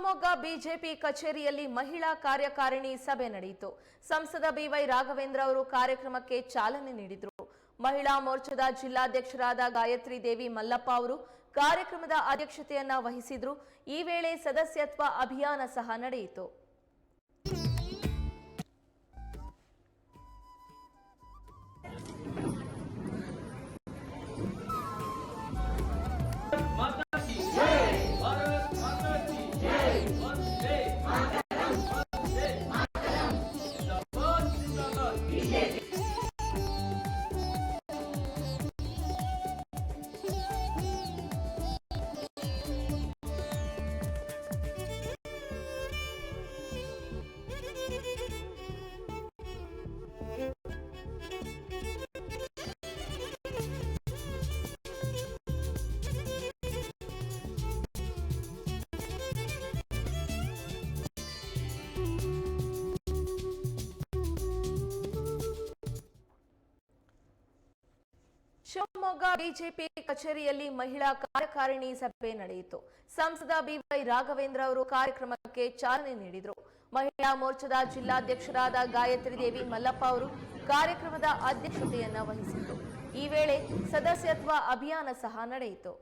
Shivamogga BJP ಕಚೇರಿಯಲ್ಲಿ ಮಹಿಳಾ ಕಾರ್ಯಕಾರಿಣಿ ಸಭೆ ನಡೆಯಿತು. ಸಂಸದ ಬಿವೈ ರಾಘವೇಂದ್ರ ಅವರು ಕಾರ್ಯಕ್ರಮಕ್ಕೆ ಚಾಲನೆ ನೀಡಿದರು. ಮಹಿಳಾ ಮೋರ್ಚಾದ ಜಿಲ್ಲಾಧ್ಯಕ್ಷರಾದ ಗಾಯತ್ರಿ ದೇವಿ ಮಲ್ಲಪ್ಪ ಅವರು ಕಾರ್ಯಕ್ರಮದ ಅಧ್ಯಕ್ಷತೆಯನ್ನ ವಹಿಸಿದ್ರು. ಈ ವೇಳೆ ಸದಸ್ಯತ್ವ ಅಭಿಯಾನ ಸಹ ನಡೆಯಿತು. ಶಿವಮೊಗ್ಗ ಬಿಜೆಪಿ ಕಚೇರಿಯಲ್ಲಿ ಮಹಿಳಾ ಕಾರ್ಯಕಾರಿಣಿ ಸಭೆ ನಡೆಯಿತು. ಸಂಸದ ಬಿವೈ ರಾಘವೇಂದ್ರ ಅವರು ಕಾರ್ಯಕ್ರಮಕ್ಕೆ ಚಾಲನೆ ನೀಡಿದರು. ಮಹಿಳಾ ಮೋರ್ಚಾದ ಜಿಲ್ಲಾಧ್ಯಕ್ಷರಾದ ಗಾಯತ್ರಿ ದೇವಿ ಮಲ್ಲಪ್ಪ ಅವರು ಕಾರ್ಯಕ್ರಮದ ಅಧ್ಯಕ್ಷತೆಯನ್ನ ವಹಿಸಿದರು. ಈ ವೇಳೆ ಸದಸ್ಯತ್ವ ಅಭಿಯಾನ ಸಹ ನಡೆಯಿತು.